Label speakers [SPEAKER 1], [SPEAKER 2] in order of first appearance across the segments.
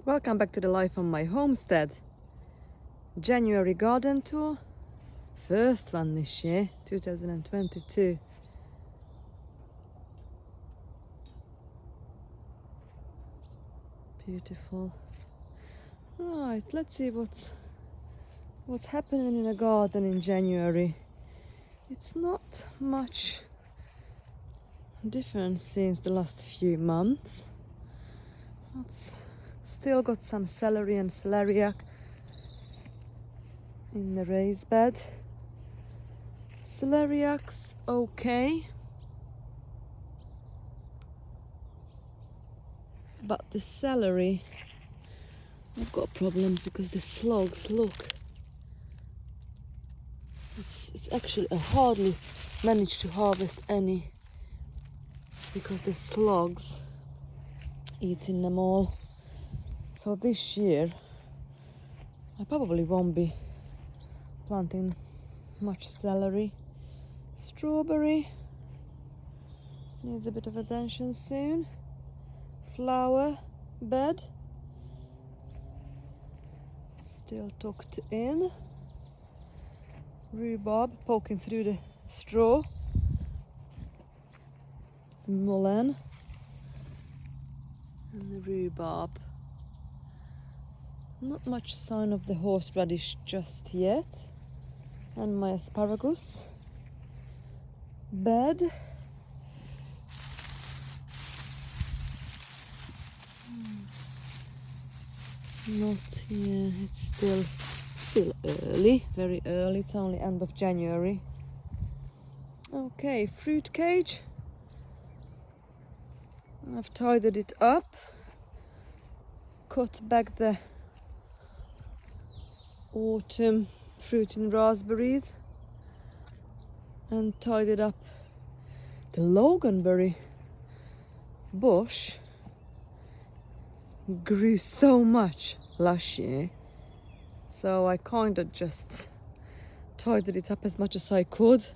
[SPEAKER 1] Welcome back to the life on my homestead. January garden tour. First one this year, 2022. Beautiful. Right, let's see what's happening in a garden in January. It's not much different since the last few months. Still got some celery and celeriac in the raised bed. Celeriac's okay, but the celery, I've got problems because the slugs, look. It's actually, I hardly managed to harvest any because the slugs eating them all. So this year I probably won't be planting much celery. Strawberry needs a bit of attention soon. Flower bed still tucked in. Rhubarb poking through the straw. Mullein and the rhubarb. Not much sign of the horseradish just yet. And my asparagus bed. Not, yeah, it's still early, very early. It's only end of January. Okay, fruit cage. I've tidied it up, cut back the autumn fruiting raspberries and tidied up the loganberry bush. Grew so much last year, so I kind of just tidied it up as much as I could.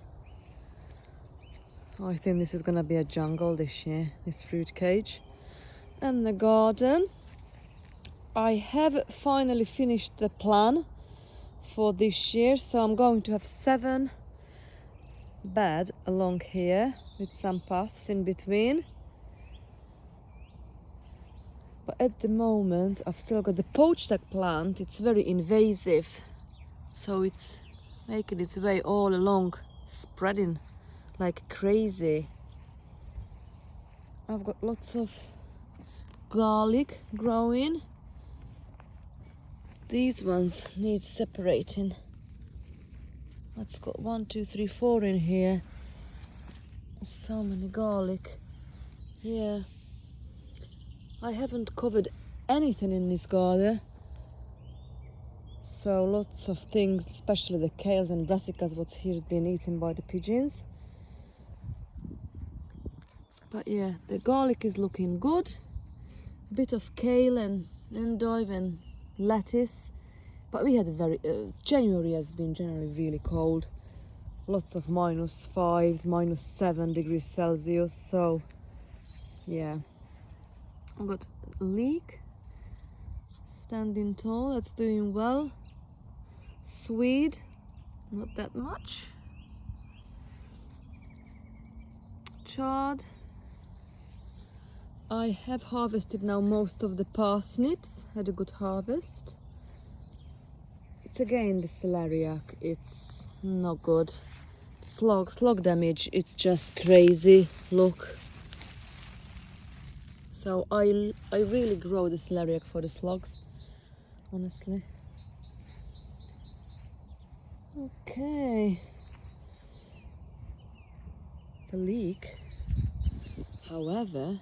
[SPEAKER 1] I think this is gonna be a jungle this year, this fruit cage. And the garden, I have finally finished the plan for this year, so I'm going to have 7 beds along here with some paths in between. But at the moment I've still got the poached egg plant. It's very invasive, so it's making its way all along, spreading like crazy. I've got lots of garlic growing. These ones need separating. Let's got 1, 2, 3, 4 in here. So many garlic. Yeah. I haven't covered anything in this garden. So lots of things, especially the kales and brassicas, what's here has been eaten by the pigeons. But yeah, the garlic is looking good. A bit of kale and endive and lettuce. But we had a very, January has been generally really cold. Lots of -5, -7 degrees Celsius. So yeah. I've got leek standing tall, that's doing well. Swede, not that much. Chard. I have harvested now most of the parsnips, had a good harvest. It's again the celeriac, it's not good. Slug damage, it's just crazy, look. So I really grow the celeriac for the slugs, honestly. Okay. The leek, however,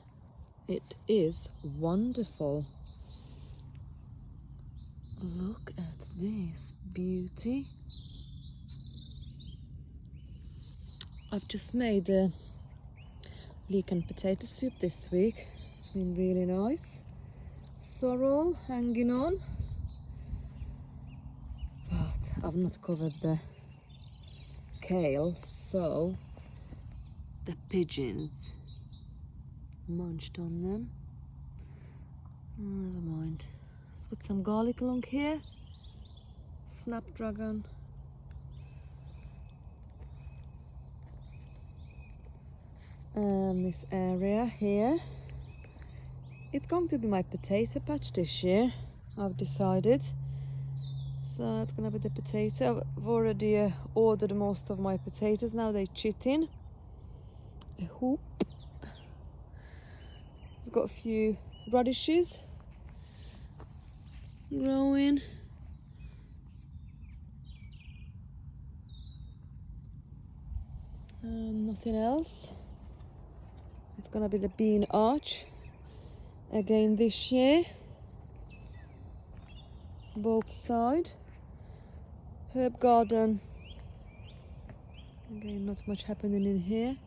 [SPEAKER 1] it is wonderful. Look at this beauty. I've just made a leek and potato soup this week. Been really nice. Sorrel hanging on, but I've not covered the kale, so the pigeons munched on them. Never mind. put some garlic along here. Snapdragon. And this area here, it's going to be my potato patch this year, I've decided. So it's gonna be the potato. I've already ordered most of my potatoes. Now they're chitting. A hoop. It's got a few radishes growing. Nothing else. It's gonna be the bean arch again this year. Both sides. Herb garden. Again, not much happening in here.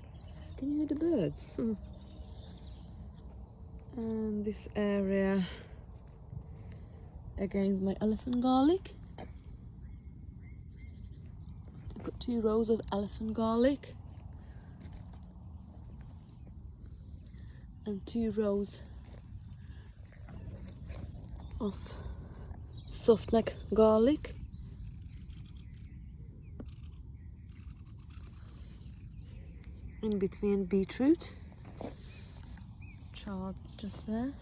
[SPEAKER 1] Can you hear the birds? And this area again, my elephant garlic. I've got 2 rows of elephant garlic and 2 rows of soft neck garlic. In between beetroot, chard just there.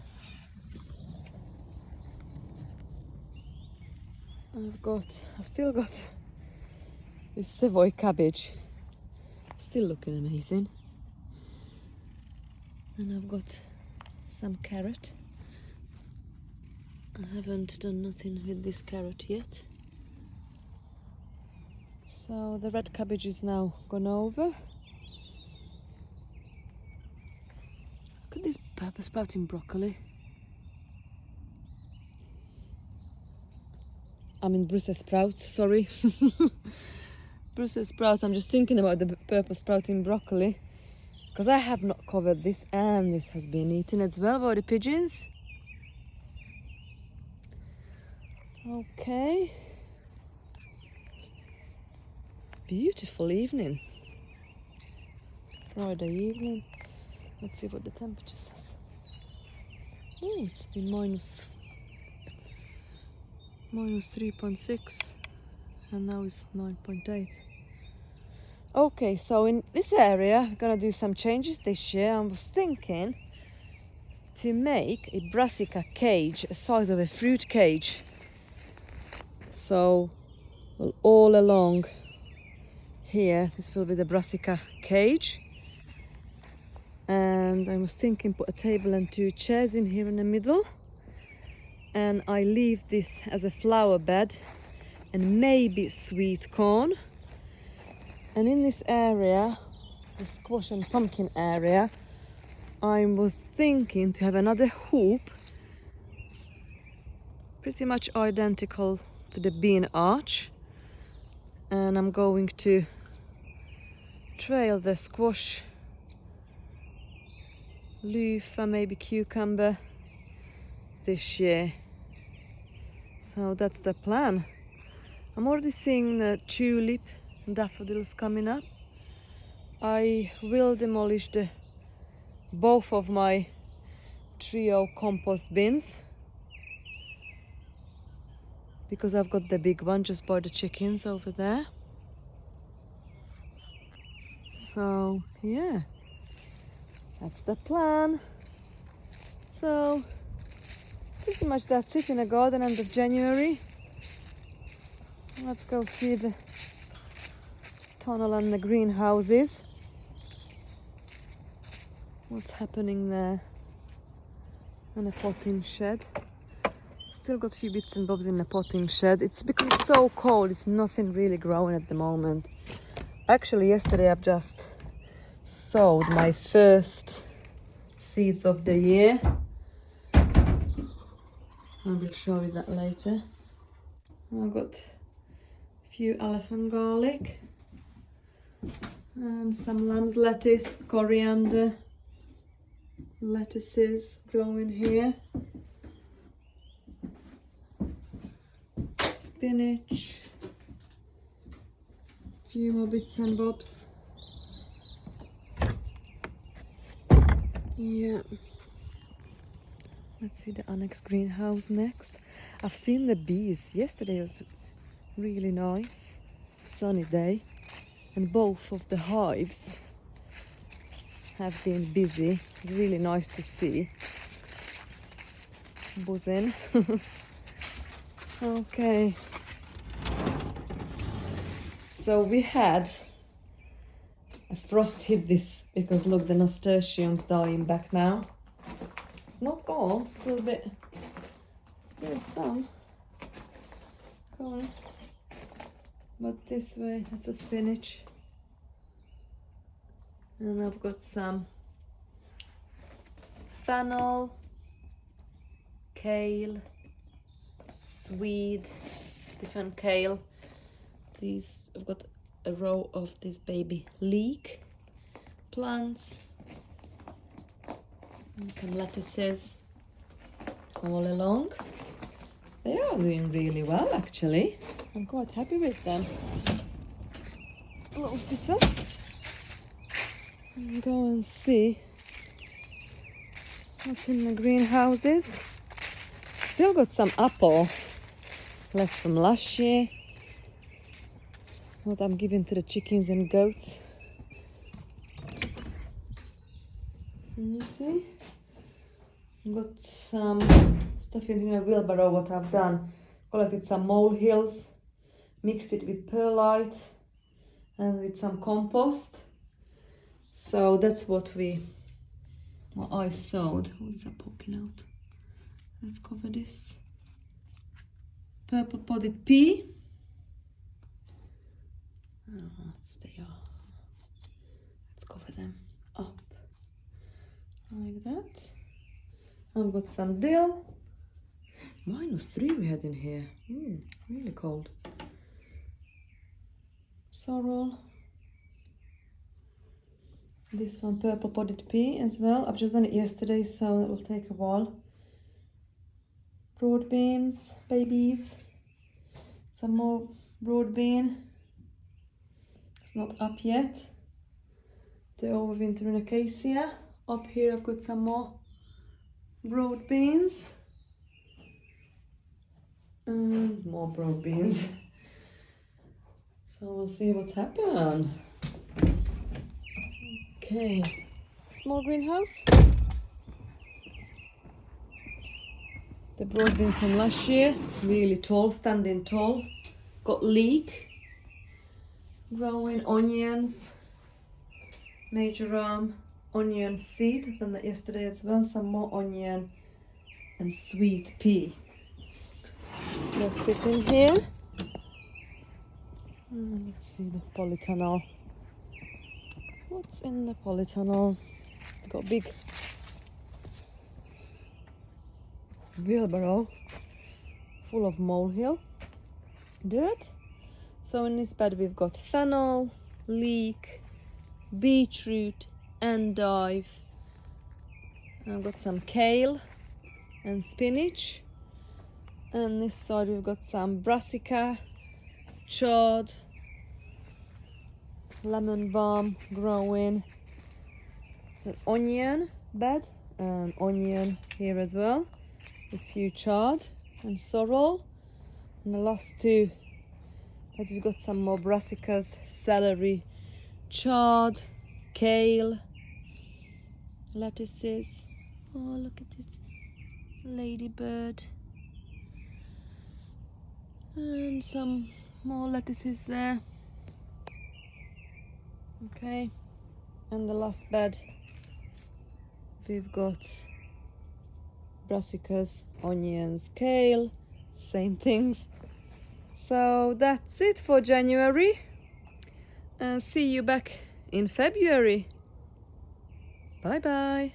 [SPEAKER 1] I've still got this Savoy cabbage, still looking amazing. And I've got some carrot. I haven't done nothing with this carrot yet. So the red cabbage is now gone over. Look at this purple sprouting broccoli. I mean Brussels sprouts, sorry. Brussels sprouts, I'm just thinking about the purple sprouting broccoli. Because I have not covered this, and this has been eaten as well by the pigeons. Okay. Beautiful evening. Friday evening. Let's see what the temperature says. Oh, it's been minus 3.6 and now it's 9.8. Okay, so in this area I'm gonna do some changes this year. I was thinking to make a brassica cage, a size of a fruit cage. So all along here, this will be the brassica cage. And I was thinking put a table and 2 chairs in here in the middle. And I leave this as a flower bed and maybe sweet corn. And in this area, the squash and pumpkin area, I was thinking to have another hoop pretty much identical to the bean arch. And I'm going to trail the squash, leaf and maybe cucumber this year. So that's the plan. I'm already seeing the tulip and daffodils coming up. I will demolish both of my trio compost bins because I've got the big one just by the chickens over there. So yeah, that's the plan. So pretty much that's it in the garden end of January. Let's go see the tunnel and the greenhouses. What's happening there? And a potting shed. Still got a few bits and bobs in the potting shed. It's become so cold, it's nothing really growing at the moment. Actually, yesterday I've just sowed my first seeds of the year. I will show you that later. I've got a few elephant garlic and some lamb's lettuce, coriander, lettuces growing here, spinach, a few more bits and bobs. Yeah. Let's see the Annex Greenhouse next. I've seen the bees. Yesterday was really nice, sunny day, and both of the hives have been busy. It's really nice to see. Buzzing. Okay. So we had a frost hit this because look, the nasturtium's dying back now. It's not all, still a bit, still some going. But this way, that's a spinach. And I've got some fennel, kale, swede, different kale. These, I've got a row of these baby leek plants. And some lettuces all along. They are doing really well actually. I'm quite happy with them. Close this up and go and see what's in the greenhouses. Still got some apple left from last year. What I'm giving to the chickens and goats. And you see? Got some stuff in a wheelbarrow. What I've done, collected some molehills, mixed it with perlite and with some compost. So that's what I sowed. What is that poking out? Let's cover this. Purple potted pea. Oh, they are. Let's cover them up like that. I've got some dill. -3 we had in here. Really cold. Sorrel. This one, purple potted pea as well. I've just done it yesterday, so it will take a while. Broad beans, babies. Some more broad bean. It's not up yet. The overwintering acacia. Up here I've got some more broad beans. And more broad beans. So we'll see what's happened. Okay. Small greenhouse. The broad beans from last year. Really tall, standing tall. Got leek. Growing onions. Major onion seed. I've done that yesterday as well. Some more onion and sweet pea. That's it in here. Let's see the polytunnel. What's in the polytunnel? Got a big wheelbarrow full of molehill dirt. So in this bed we've got fennel, leek, beetroot, endive. I've got some kale and spinach. And this side we've got some brassica, chard, lemon balm growing. It's an onion bed and onion here as well, with few chard and sorrel. And the last two, but we've got some more brassicas, celery, chard, kale, lettuces. Oh, look at this ladybird. And some more lettuces there. Okay, and the last bed we've got brassicas, onions, kale, same things. So that's it for January, and see you back in February. Bye bye.